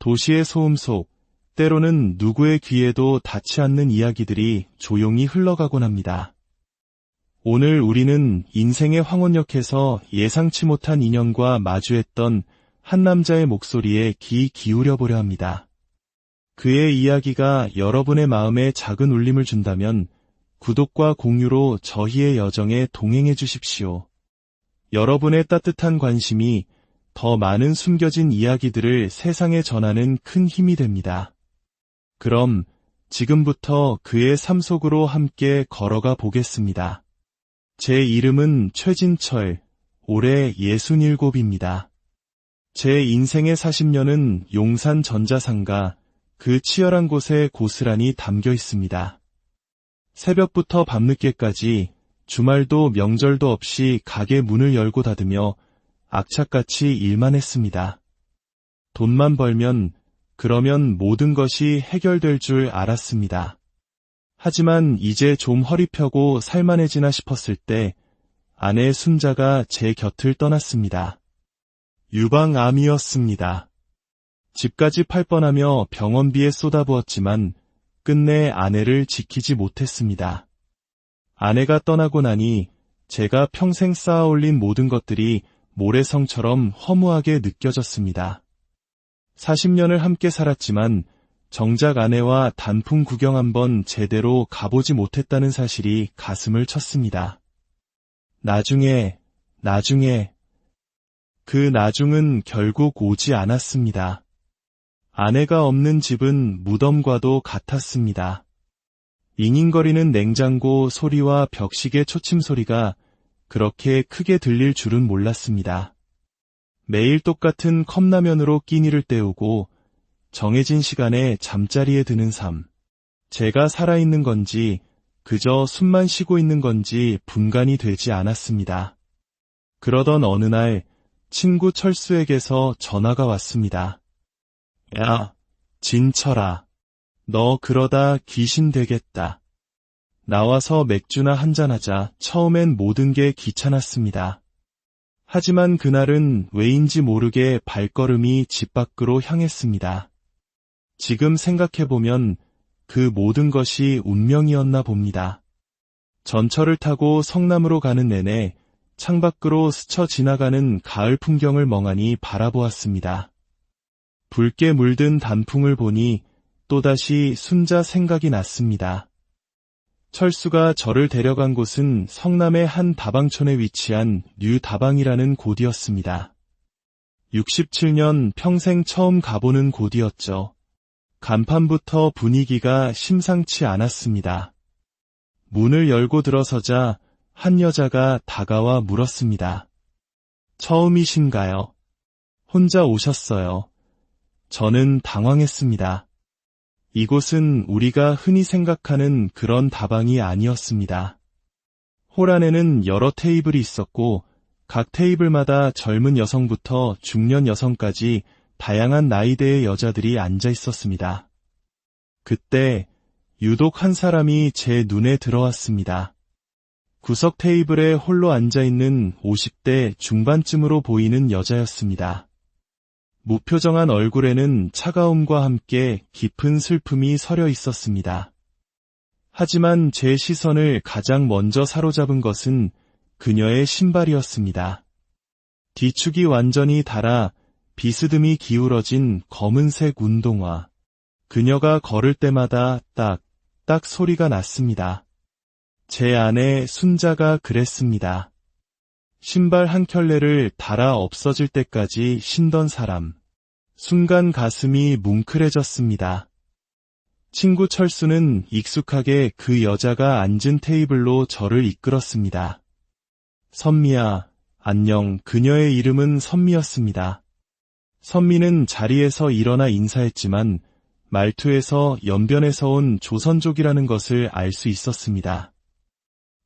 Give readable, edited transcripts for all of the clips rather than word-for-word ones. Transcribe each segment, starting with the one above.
도시의 소음 속, 때로는 누구의 귀에도 닿지 않는 이야기들이 조용히 흘러가곤 합니다. 오늘 우리는 인생의 황혼역에서 예상치 못한 인연과 마주했던 한 남자의 목소리에 귀 기울여 보려 합니다. 그의 이야기가 여러분의 마음에 작은 울림을 준다면 구독과 공유로 저희의 여정에 동행해 주십시오. 여러분의 따뜻한 관심이 더 많은 숨겨진 이야기들을 세상에 전하는 큰 힘이 됩니다. 그럼 지금부터 그의 삶 속으로 함께 걸어가 보겠습니다. 제 이름은 최진철, 올해 67입니다. 제 인생의 40년은 용산 전자상가, 그 치열한 곳에 고스란히 담겨 있습니다. 새벽부터 밤늦게까지 주말도 명절도 없이 가게 문을 열고 닫으며 악착같이 일만 했습니다. 돈만 벌면 그러면 모든 것이 해결될 줄 알았습니다. 하지만 이제 좀 허리 펴고 살만해지나 싶었을 때 아내 순자가 제 곁을 떠났습니다. 유방암이었습니다. 집까지 팔 뻔하며 병원비에 쏟아부었지만 끝내 아내를 지키지 못했습니다. 아내가 떠나고 나니 제가 평생 쌓아올린 모든 것들이 모래성처럼 허무하게 느껴졌습니다. 40년을 함께 살았지만 정작 아내와 단풍 구경 한번 제대로 가보지 못했다는 사실이 가슴을 쳤습니다. 나중에 그 나중은 결국 오지 않았습니다. 아내가 없는 집은 무덤과도 같았습니다. 잉잉거리는 냉장고 소리와 벽시계 초침 소리가 그렇게 크게 들릴 줄은 몰랐습니다. 매일 똑같은 컵라면으로 끼니를 때우고 정해진 시간에 잠자리에 드는 삶. 제가 살아있는 건지 그저 숨만 쉬고 있는 건지 분간이 되지 않았습니다. 그러던 어느 날 친구 철수에게서 전화가 왔습니다. 야, 진철아. 너 그러다 귀신 되겠다. 나와서 맥주나 한잔하자. 처음엔 모든 게 귀찮았습니다. 하지만 그날은 왜인지 모르게 발걸음이 집 밖으로 향했습니다. 지금 생각해보면 그 모든 것이 운명이었나 봅니다. 전철을 타고 성남으로 가는 내내 창밖으로 스쳐 지나가는 가을 풍경을 멍하니 바라보았습니다. 붉게 물든 단풍을 보니 또다시 순자 생각이 났습니다. 철수가 저를 데려간 곳은 성남의 한 다방촌에 위치한 뉴다방이라는 곳이었습니다. 67년 평생 처음 가보는 곳이었죠. 간판부터 분위기가 심상치 않았습니다. 문을 열고 들어서자 한 여자가 다가와 물었습니다. 처음이신가요? 혼자 오셨어요. 저는 당황했습니다. 이곳은 우리가 흔히 생각하는 그런 다방이 아니었습니다. 홀 안에는 여러 테이블이 있었고 각 테이블마다 젊은 여성부터 중년 여성까지 다양한 나이대의 여자들이 앉아 있었습니다. 그때 유독 한 사람이 제 눈에 들어왔습니다. 구석 테이블에 홀로 앉아있는 50대 중반쯤으로 보이는 여자였습니다. 무표정한 얼굴에는 차가움과 함께 깊은 슬픔이 서려 있었습니다. 하지만 제 시선을 가장 먼저 사로잡은 것은 그녀의 신발이었습니다. 뒤축이 완전히 닳아 비스듬히 기울어진 검은색 운동화. 그녀가 걸을 때마다 딱 소리가 났습니다. 제 아내 순자가 그랬습니다. 신발 한 켤레를 닳아 없어질 때까지 신던 사람. 순간 가슴이 뭉클해졌습니다. 친구 철수는 익숙하게 그 여자가 앉은 테이블로 저를 이끌었습니다. 선미야, 안녕. 그녀의 이름은 선미였습니다. 선미는 자리에서 일어나 인사했지만 말투에서 연변에서 온 조선족이라는 것을 알 수 있었습니다.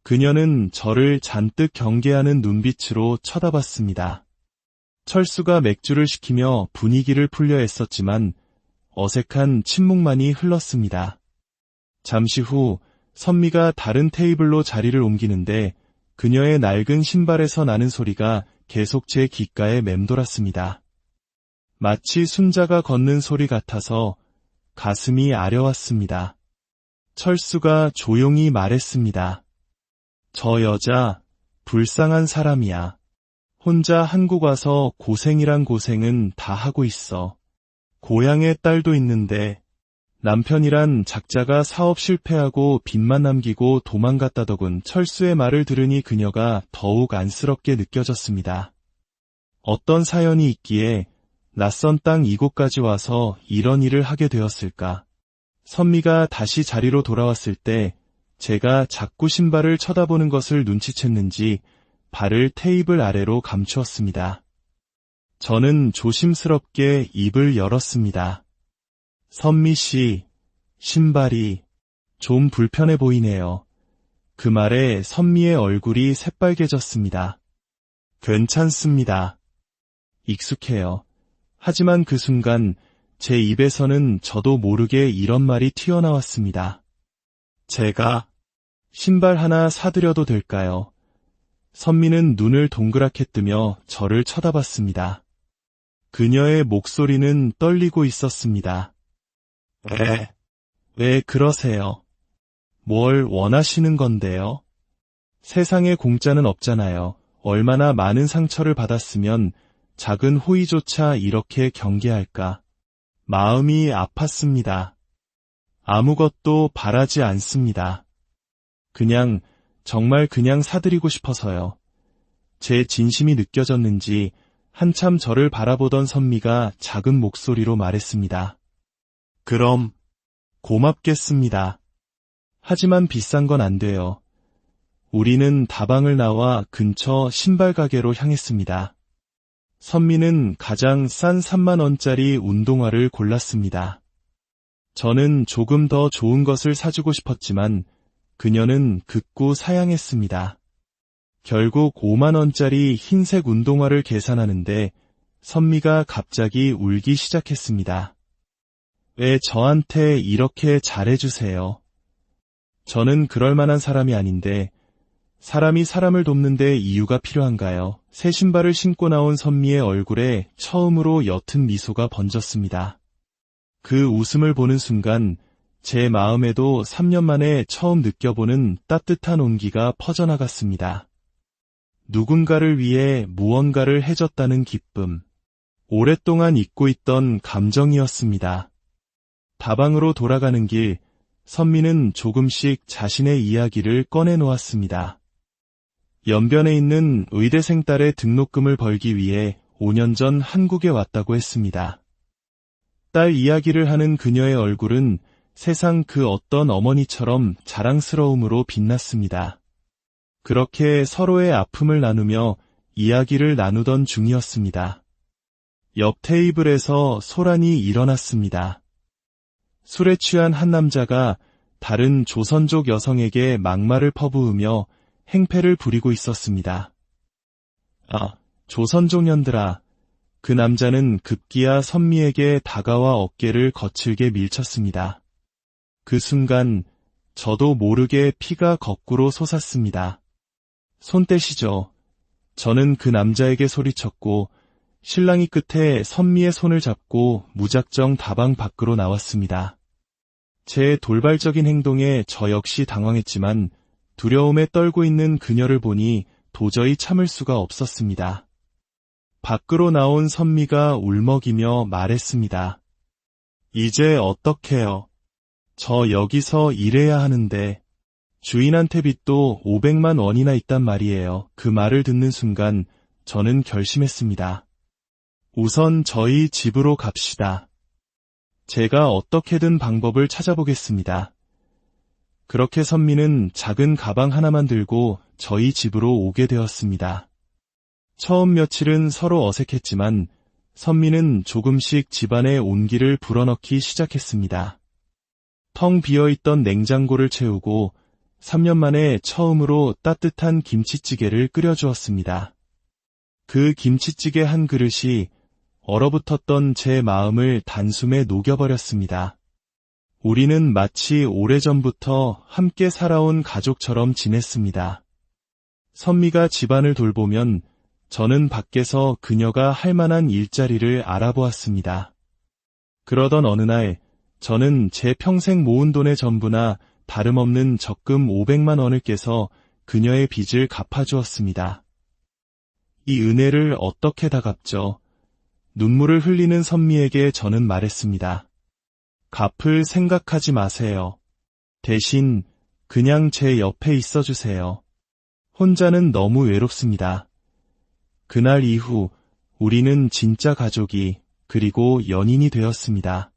그녀는 저를 잔뜩 경계하는 눈빛으로 쳐다봤습니다. 철수가 맥주를 시키며 분위기를 풀려 애썼지만 어색한 침묵만이 흘렀습니다. 잠시 후 선미가 다른 테이블로 자리를 옮기는데 그녀의 낡은 신발에서 나는 소리가 계속 제 귓가에 맴돌았습니다. 마치 순자가 걷는 소리 같아서 가슴이 아려왔습니다. 철수가 조용히 말했습니다. 저 여자 불쌍한 사람이야. 혼자 한국 와서 고생이란 고생은 다 하고 있어. 고향에 딸도 있는데 남편이란 작자가 사업 실패하고 빚만 남기고 도망갔다더군. 철수의 말을 들으니 그녀가 더욱 안쓰럽게 느껴졌습니다. 어떤 사연이 있기에 낯선 땅 이곳까지 와서 이런 일을 하게 되었을까? 선미가 다시 자리로 돌아왔을 때 제가 자꾸 신발을 쳐다보는 것을 눈치챘는지 발을 테이블 아래로 감추었습니다. 저는 조심스럽게 입을 열었습니다. 선미 씨, 신발이 좀 불편해 보이네요. 그 말에 선미의 얼굴이 새빨개졌습니다. 괜찮습니다. 익숙해요. 하지만 그 순간 제 입에서는 저도 모르게 이런 말이 튀어나왔습니다. 제가 신발 하나 사드려도 될까요? 선미는 눈을 동그랗게 뜨며 저를 쳐다봤습니다. 그녀의 목소리는 떨리고 있었습니다. 왜 그러세요? 뭘 원하시는 건데요? 세상에 공짜는 없잖아요. 얼마나 많은 상처를 받았으면 작은 호의조차 이렇게 경계할까? 마음이 아팠습니다. 아무것도 바라지 않습니다. 정말 그냥 사드리고 싶어서요. 제 진심이 느껴졌는지 한참 저를 바라보던 선미가 작은 목소리로 말했습니다. 그럼 고맙겠습니다. 하지만 비싼 건 안 돼요. 우리는 다방을 나와 근처 신발 가게로 향했습니다. 선미는 가장 싼 3만 원짜리 운동화를 골랐습니다. 저는 조금 더 좋은 것을 사주고 싶었지만 그녀는 극구 사양했습니다. 결국 5만 원짜리 흰색 운동화를 계산하는데 선미가 갑자기 울기 시작했습니다. 왜 저한테 이렇게 잘해주세요? 저는 그럴 만한 사람이 아닌데 사람이 사람을 돕는데 이유가 필요한가요? 새 신발을 신고 나온 선미의 얼굴에 처음으로 옅은 미소가 번졌습니다. 그 웃음을 보는 순간 제 마음에도 3년 만에 처음 느껴보는 따뜻한 온기가 퍼져나갔습니다. 누군가를 위해 무언가를 해줬다는 기쁨. 오랫동안 잊고 있던 감정이었습니다. 다방으로 돌아가는 길, 선미는 조금씩 자신의 이야기를 꺼내놓았습니다. 연변에 있는 의대생 딸의 등록금을 벌기 위해 5년 전 한국에 왔다고 했습니다. 딸 이야기를 하는 그녀의 얼굴은 세상 그 어떤 어머니처럼 자랑스러움으로 빛났습니다. 그렇게 서로의 아픔을 나누며 이야기를 나누던 중이었습니다. 옆 테이블에서 소란이 일어났습니다. 술에 취한 한 남자가 다른 조선족 여성에게 막말을 퍼부으며 행패를 부리고 있었습니다. 조선족 년들아. 그 남자는 급기야 선미에게 다가와 어깨를 거칠게 밀쳤습니다. 그 순간 저도 모르게 피가 거꾸로 솟았습니다. 손 떼시죠. 저는 그 남자에게 소리쳤고 실랑이 끝에 선미의 손을 잡고 무작정 다방 밖으로 나왔습니다. 제 돌발적인 행동에 저 역시 당황했지만 두려움에 떨고 있는 그녀를 보니 도저히 참을 수가 없었습니다. 밖으로 나온 선미가 울먹이며 말했습니다. 이제 어떡해요? 저 여기서 일해야 하는데 주인한테 빚도 500만 원이나 있단 말이에요. 그 말을 듣는 순간 저는 결심했습니다. 우선 저희 집으로 갑시다. 제가 어떻게든 방법을 찾아보겠습니다. 그렇게 선미는 작은 가방 하나만 들고 저희 집으로 오게 되었습니다. 처음 며칠은 서로 어색했지만 선미는 조금씩 집안의 온기를 불어넣기 시작했습니다. 텅 비어있던 냉장고를 채우고 3년 만에 처음으로 따뜻한 김치찌개를 끓여주었습니다. 그 김치찌개 한 그릇이 얼어붙었던 제 마음을 단숨에 녹여버렸습니다. 우리는 마치 오래전부터 함께 살아온 가족처럼 지냈습니다. 선미가 집안을 돌보면 저는 밖에서 그녀가 할 만한 일자리를 알아보았습니다. 그러던 어느 날 저는 제 평생 모은 돈의 전부나 다름없는 적금 500만 원을 깨서 그녀의 빚을 갚아주었습니다. 이 은혜를 어떻게 다 갚죠? 눈물을 흘리는 선미에게 저는 말했습니다. 갚을 생각하지 마세요. 대신 그냥 제 옆에 있어주세요. 혼자는 너무 외롭습니다. 그날 이후 우리는 진짜 가족이 그리고 연인이 되었습니다.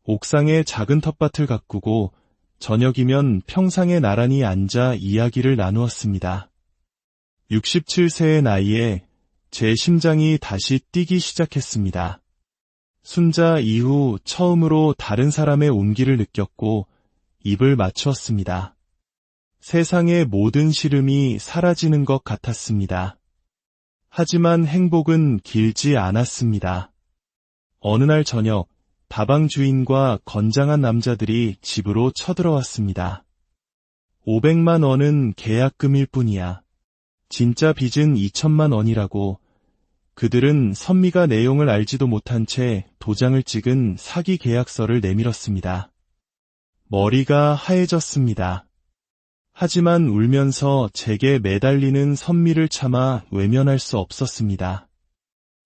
옥상에 작은 텃밭을 가꾸고 저녁이면 평상에 나란히 앉아 이야기를 나누었습니다. 67세의 나이에 제 심장이 다시 뛰기 시작했습니다. 순자 이후 처음으로 다른 사람의 온기를 느꼈고 입을 맞추었습니다. 세상의 모든 시름이 사라지는 것 같았습니다. 하지만 행복은 길지 않았습니다. 어느 날 저녁, 다방 주인과 건장한 남자들이 집으로 쳐들어왔습니다. 500만 원은 계약금일 뿐이야. 진짜 빚은 2천만 원이라고. 그들은 선미가 내용을 알지도 못한 채 도장을 찍은 사기 계약서를 내밀었습니다. 머리가 하얘졌습니다. 하지만 울면서 제게 매달리는 선미를 참아 외면할 수 없었습니다.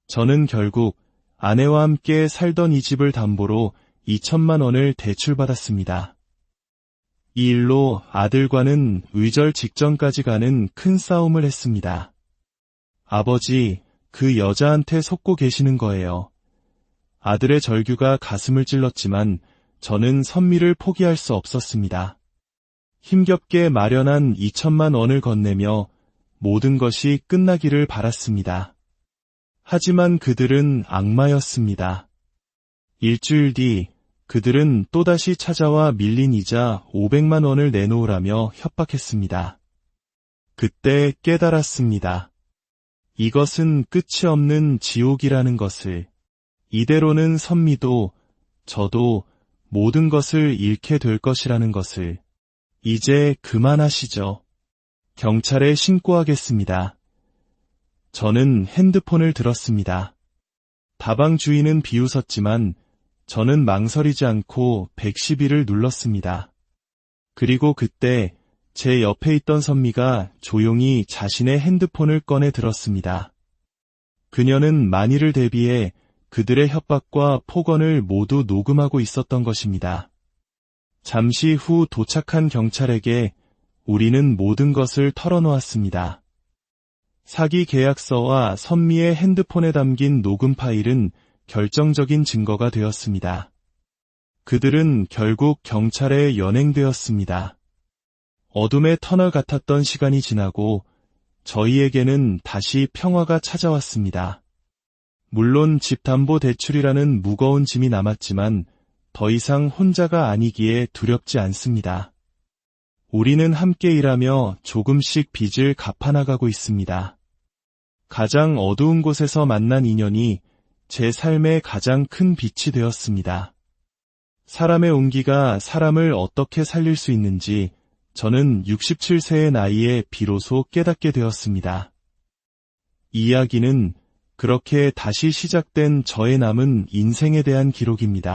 저는 결국 아내와 함께 살던 이 집을 담보로 2천만 원을 대출받았습니다. 이 일로 아들과는 의절 직전까지 가는 큰 싸움을 했습니다. 아버지, 그 여자한테 속고 계시는 거예요. 아들의 절규가 가슴을 찔렀지만 저는 선미를 포기할 수 없었습니다. 힘겹게 마련한 2천만 원을 건네며 모든 것이 끝나기를 바랐습니다. 하지만 그들은 악마였습니다. 일주일 뒤 그들은 또다시 찾아와 밀린 이자 500만 원을 내놓으라며 협박했습니다. 그때 깨달았습니다. 이것은 끝이 없는 지옥이라는 것을. 이대로는 선미도 저도 모든 것을 잃게 될 것이라는 것을. 이제 그만하시죠. 경찰에 신고하겠습니다. 저는 핸드폰을 들었습니다. 다방 주인은 비웃었지만 저는 망설이지 않고 112를 눌렀습니다. 그리고 그때 제 옆에 있던 선미가 조용히 자신의 핸드폰을 꺼내 들었습니다. 그녀는 만일을 대비해 그들의 협박과 폭언을 모두 녹음하고 있었던 것입니다. 잠시 후 도착한 경찰에게 우리는 모든 것을 털어놓았습니다. 사기 계약서와 선미의 핸드폰에 담긴 녹음 파일은 결정적인 증거가 되었습니다. 그들은 결국 경찰에 연행되었습니다. 어둠의 터널 같았던 시간이 지나고 저희에게는 다시 평화가 찾아왔습니다. 물론 집담보대출이라는 무거운 짐이 남았지만 더 이상 혼자가 아니기에 두렵지 않습니다. 우리는 함께 일하며 조금씩 빚을 갚아나가고 있습니다. 가장 어두운 곳에서 만난 인연이 제 삶의 가장 큰 빛이 되었습니다. 사람의 온기가 사람을 어떻게 살릴 수 있는지 저는 67세의 나이에 비로소 깨닫게 되었습니다. 이 이야기는 그렇게 다시 시작된 저의 남은 인생에 대한 기록입니다.